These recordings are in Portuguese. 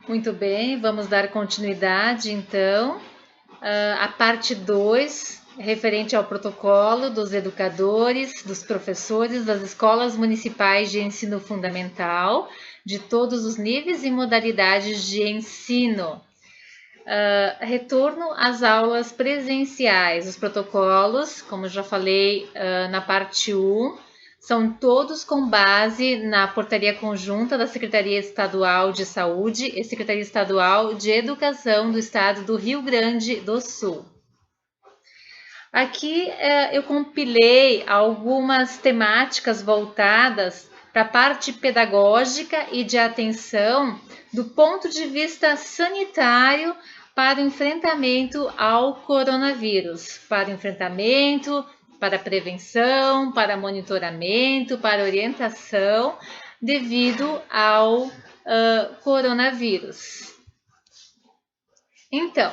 Muito bem, vamos dar continuidade então à parte 2, referente ao protocolo dos educadores, dos professores das escolas municipais de ensino fundamental, de todos os níveis e modalidades de ensino. Retorno às aulas presenciais. Os protocolos, como já falei na parte 1, são todos com base na portaria conjunta da Secretaria Estadual de Saúde e Secretaria Estadual de Educação do Estado do Rio Grande do Sul. Aqui eu compilei algumas temáticas voltadas para a parte pedagógica e de atenção do ponto de vista sanitário para o enfrentamento ao coronavírus, para o enfrentamento, para prevenção, para monitoramento, para orientação devido ao coronavírus. Então,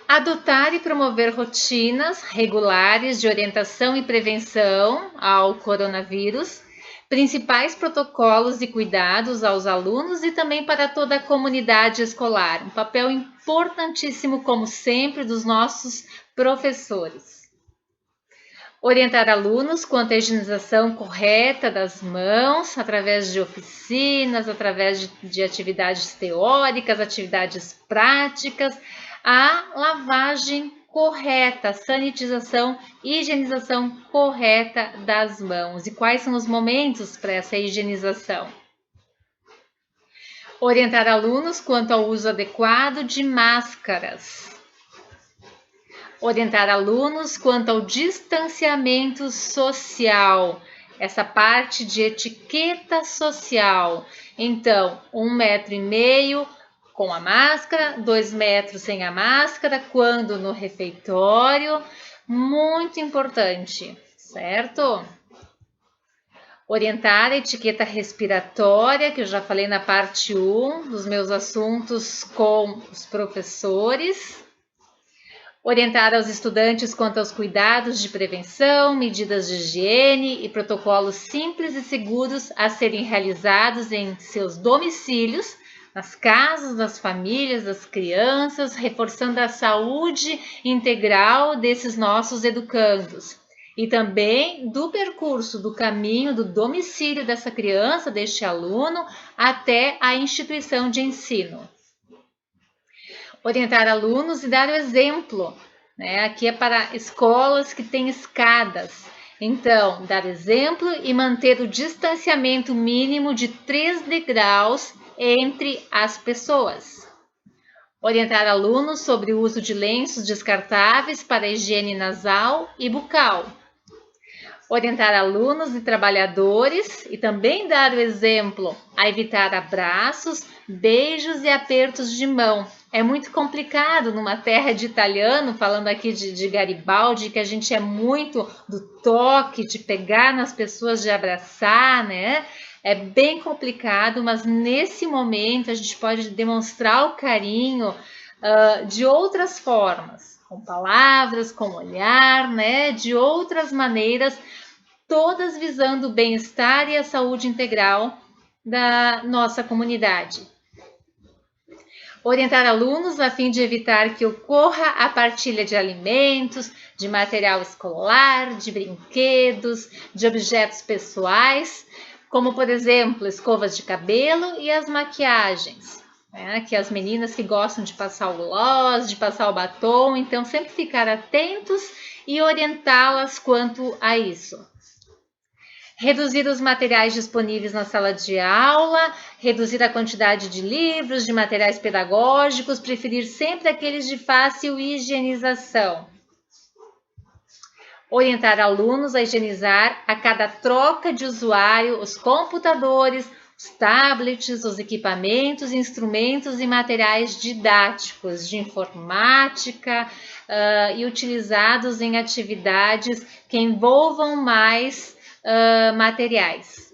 adotar e promover rotinas regulares de orientação e prevenção ao coronavírus, principais protocolos e cuidados aos alunos e também para toda a comunidade escolar. Um papel importantíssimo, como sempre, dos nossos professores. Orientar alunos quanto à higienização correta das mãos, através de oficinas, através de atividades teóricas, atividades práticas, a lavagem correta, sanitização e higienização correta das mãos. E quais são os momentos para essa higienização? Orientar alunos quanto ao uso adequado de máscaras. Orientar alunos quanto ao distanciamento social, essa parte de etiqueta social. Então, 1,5 metro com a máscara, 2 metros sem a máscara, quando no refeitório, muito importante, certo? Orientar a etiqueta respiratória, que eu já falei na parte 1 dos meus assuntos com os professores. Orientar aos estudantes quanto aos cuidados de prevenção, medidas de higiene e protocolos simples e seguros a serem realizados em seus domicílios, nas casas, das famílias, das crianças, reforçando a saúde integral desses nossos educandos. E também do percurso, do caminho, do domicílio dessa criança, deste aluno, até a instituição de ensino. Orientar alunos e dar o exemplo, né? Aqui é para escolas que têm escadas. Então, dar exemplo e manter o distanciamento mínimo de 3 degraus entre as pessoas. Orientar alunos sobre o uso de lenços descartáveis para higiene nasal e bucal. Orientar alunos e trabalhadores e também dar o exemplo a evitar abraços, beijos e apertos de mão. É muito complicado numa terra de italiano, falando aqui de Garibaldi, que a gente é muito do toque, de pegar nas pessoas, de abraçar, né? É bem complicado, mas nesse momento a gente pode demonstrar o carinho de outras formas, com palavras, com olhar, né? De outras maneiras, todas visando o bem-estar e a saúde integral da nossa comunidade. Orientar alunos a fim de evitar que ocorra a partilha de alimentos, de material escolar, de brinquedos, de objetos pessoais, como, por exemplo, escovas de cabelo e as maquiagens. Que as meninas que gostam de passar o gloss, de passar o batom, então sempre ficar atentos e orientá-las quanto a isso. Reduzir os materiais disponíveis na sala de aula, reduzir a quantidade de livros, de materiais pedagógicos, preferir sempre aqueles de fácil higienização. Orientar alunos a higienizar a cada troca de usuário os computadores, os tablets, os equipamentos, instrumentos e materiais didáticos de informática e utilizados em atividades que envolvam mais materiais.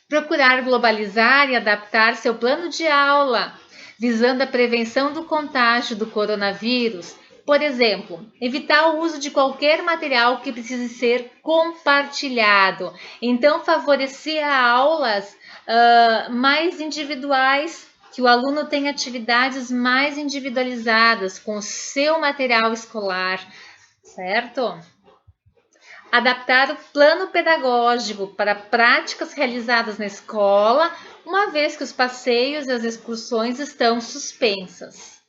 Procurar globalizar e adaptar seu plano de aula, visando a prevenção do contágio do coronavírus. Por exemplo, evitar o uso de qualquer material que precise ser compartilhado. Então, favorecer aulas mais individuais que o aluno tenha atividades mais individualizadas com o seu material escolar, certo? Adaptar o plano pedagógico para práticas realizadas na escola, uma vez que os passeios e as excursões estão suspensas.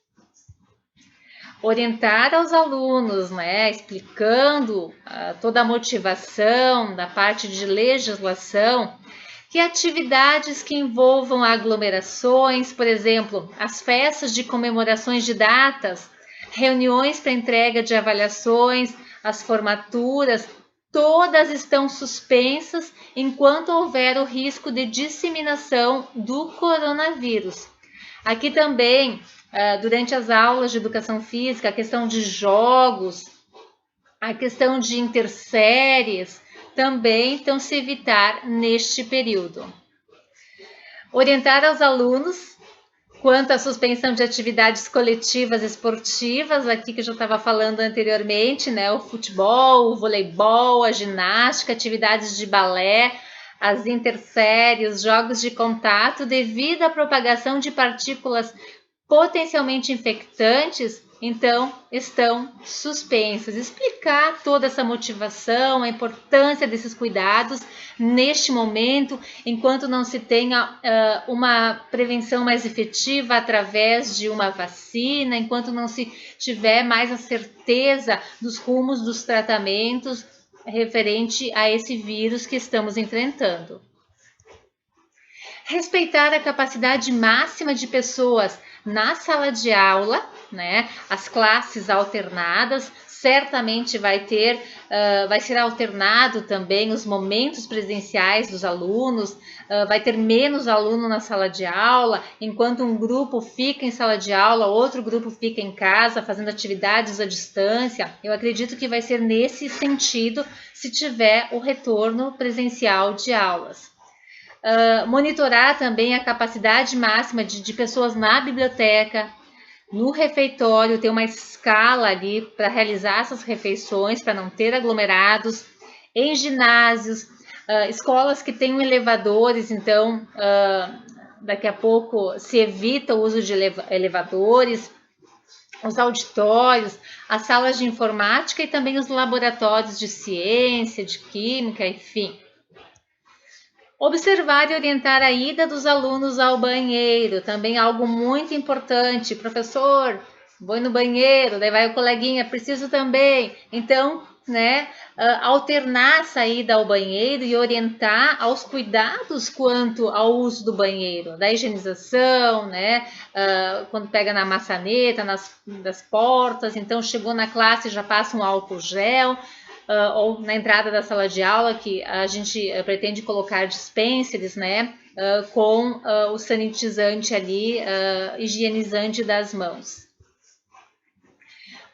Orientar aos alunos, né, explicando toda a motivação da parte de legislação, que atividades que envolvam aglomerações, por exemplo, as festas de comemorações de datas, reuniões para entrega de avaliações, as formaturas, todas estão suspensas enquanto houver o risco de disseminação do coronavírus. Aqui também, durante as aulas de educação física, a questão de jogos, a questão de interséries, também estão se evitar neste período. Orientar aos alunos quanto à suspensão de atividades coletivas esportivas, aqui que eu já estava falando anteriormente, né? O futebol, o voleibol, a ginástica, atividades de balé, as interséries, jogos de contato, devido à propagação de partículas potencialmente infectantes, então estão suspensas. Explicar toda essa motivação, a importância desses cuidados neste momento, enquanto não se tenha uma prevenção mais efetiva através de uma vacina, enquanto não se tiver mais a certeza dos rumos dos tratamentos referente a esse vírus que estamos enfrentando. Respeitar a capacidade máxima de pessoas na sala de aula, né? As classes alternadas, certamente vai ser alternado também os momentos presenciais dos alunos, vai ter menos aluno na sala de aula, enquanto um grupo fica em sala de aula, outro grupo fica em casa fazendo atividades à distância. Eu acredito que vai ser nesse sentido se tiver o retorno presencial de aulas. Monitorar também a capacidade máxima de pessoas na biblioteca, no refeitório, ter uma escala ali para realizar essas refeições, para não ter aglomerados, em ginásios, escolas que tenham elevadores, então daqui a pouco se evita o uso de elevadores, os auditórios, as salas de informática e também os laboratórios de ciência, de química, enfim. Observar e orientar a ida dos alunos ao banheiro, também algo muito importante. Professor, vou no banheiro, daí vai o coleguinha, preciso também. Então, né, alternar a saída ao banheiro e orientar aos cuidados quanto ao uso do banheiro, da higienização, né, quando pega na maçaneta, das portas, então chegou na classe já passa um álcool gel. Ou na entrada da sala de aula, que a gente pretende colocar dispensers, né, com o sanitizante ali, higienizante das mãos.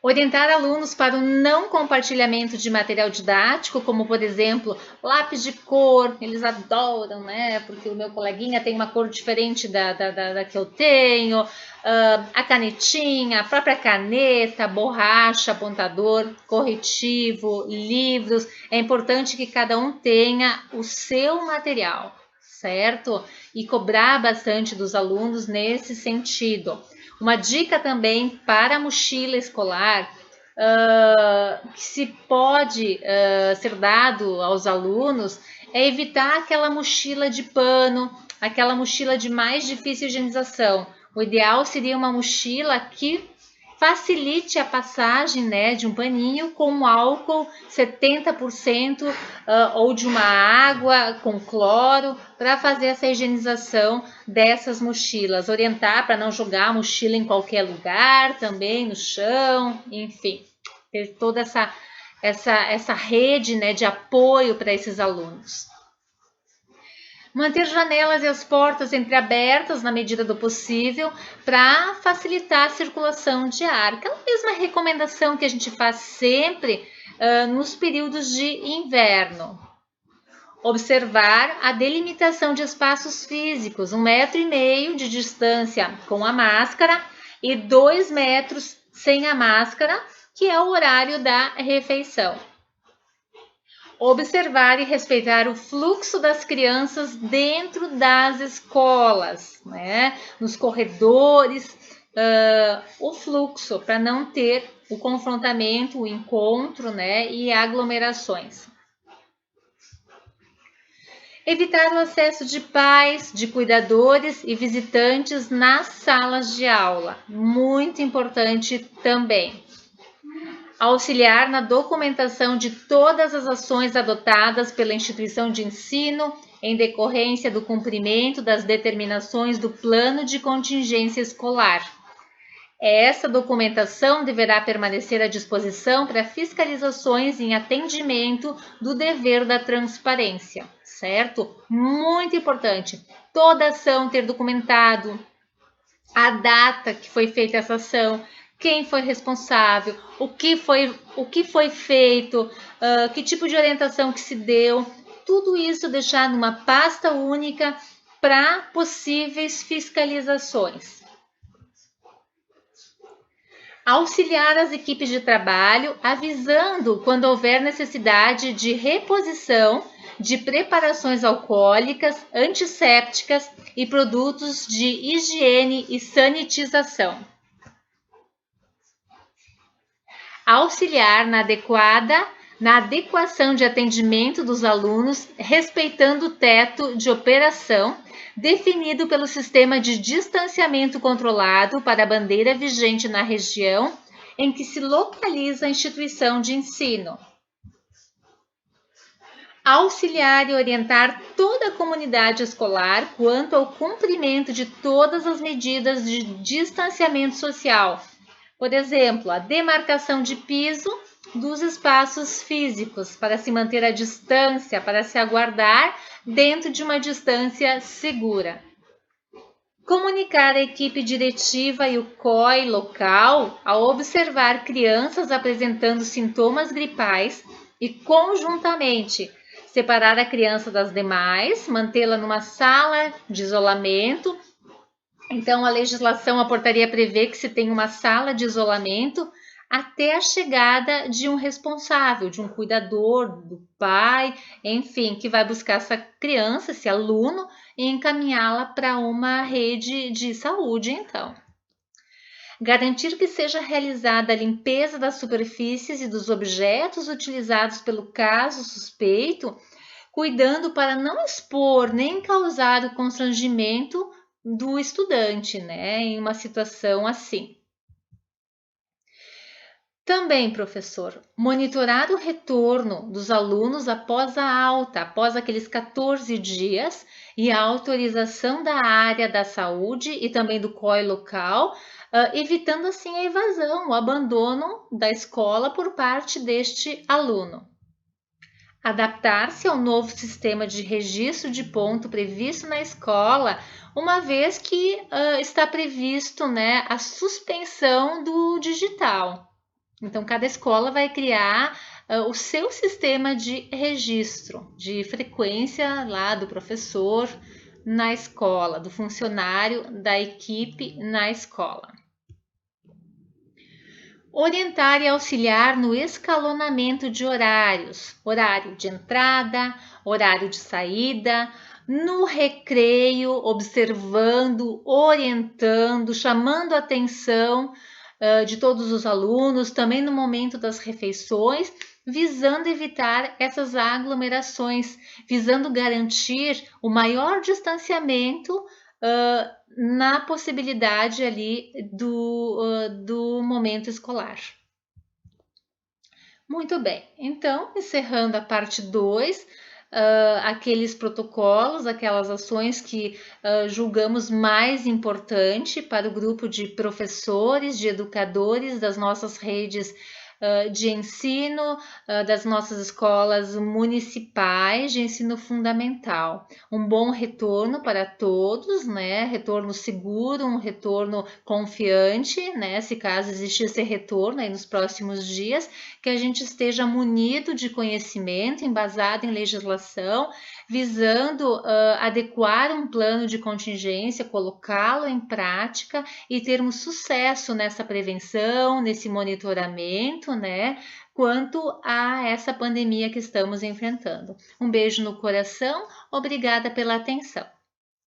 Orientar alunos para o não compartilhamento de material didático, como, por exemplo, lápis de cor, eles adoram, né? Porque o meu coleguinha tem uma cor diferente da que eu tenho, a canetinha, a própria caneta, borracha, apontador, corretivo, livros. É importante que cada um tenha o seu material, certo? E cobrar bastante dos alunos nesse sentido. Uma dica também para a mochila escolar, que se pode ser dado aos alunos, é evitar aquela mochila de pano, aquela mochila de mais difícil higienização. O ideal seria uma mochila que facilite a passagem, né, de um paninho com álcool 70% ou de uma água com cloro para fazer essa higienização dessas mochilas. Orientar para não jogar a mochila em qualquer lugar, também no chão, enfim, ter toda essa rede, né, de apoio para esses alunos. Manter janelas e as portas entreabertas na medida do possível para facilitar a circulação de ar. Aquela mesma recomendação que a gente faz sempre nos períodos de inverno. Observar a delimitação de espaços físicos, 1,5 metro de distância com a máscara e 2 metros sem a máscara, que é o horário da refeição. Observar e respeitar o fluxo das crianças dentro das escolas, né? Nos corredores, o fluxo, para não ter o confrontamento, o encontro, né? E aglomerações. Evitar o acesso de pais, de cuidadores e visitantes nas salas de aula. Muito importante também. Auxiliar na documentação de todas as ações adotadas pela instituição de ensino em decorrência do cumprimento das determinações do plano de contingência escolar. Essa documentação deverá permanecer à disposição para fiscalizações em atendimento do dever da transparência, certo? Muito importante, toda ação ter documentado a data que foi feita essa ação, quem foi responsável, o que foi feito, que tipo de orientação que se deu, tudo isso deixar numa pasta única para possíveis fiscalizações. Auxiliar as equipes de trabalho, avisando quando houver necessidade de reposição de preparações alcoólicas, antissépticas e produtos de higiene e sanitização. Auxiliar na adequação de atendimento dos alunos, respeitando o teto de operação definido pelo sistema de distanciamento controlado para a bandeira vigente na região em que se localiza a instituição de ensino. Auxiliar e orientar toda a comunidade escolar quanto ao cumprimento de todas as medidas de distanciamento social. Por exemplo, a demarcação de piso dos espaços físicos para se manter a distância, para se aguardar dentro de uma distância segura. Comunicar a equipe diretiva e o COI local ao observar crianças apresentando sintomas gripais e, conjuntamente, separar a criança das demais, mantê-la numa sala de isolamento. Então, a legislação, a portaria prevê que se tem uma sala de isolamento até a chegada de um responsável, de um cuidador, do pai, enfim, que vai buscar essa criança, esse aluno, e encaminhá-la para uma rede de saúde, então. Garantir que seja realizada a limpeza das superfícies e dos objetos utilizados pelo caso suspeito, cuidando para não expor nem causar o constrangimento do estudante, né, em uma situação assim. Também, professor, monitorar o retorno dos alunos após a alta, após aqueles 14 dias, e a autorização da área da saúde e também do COI local, evitando assim a evasão, o abandono da escola por parte deste aluno. Adaptar-se ao novo sistema de registro de ponto previsto na escola, uma vez que está previsto, né, a suspensão do digital. Então, cada escola vai criar o seu sistema de registro, de frequência lá do professor na escola, do funcionário da equipe na escola. Orientar e auxiliar no escalonamento de horários, horário de entrada, horário de saída, no recreio, observando, orientando, chamando a atenção de todos os alunos, também no momento das refeições, visando evitar essas aglomerações, visando garantir o maior distanciamento na possibilidade ali do momento escolar. Muito bem, então, encerrando a parte 2, aqueles protocolos, aquelas ações que julgamos mais importante para o grupo de professores, de educadores das nossas redes de ensino, das nossas escolas municipais de ensino fundamental. Um bom retorno para todos, né? Retorno seguro, um retorno confiante, né? Se caso existir esse retorno aí nos próximos dias, que a gente esteja munido de conhecimento, embasado em legislação, visando adequar um plano de contingência, colocá-lo em prática e termos sucesso nessa prevenção, nesse monitoramento, né? Quanto a essa pandemia que estamos enfrentando. Um beijo no coração, obrigada pela atenção.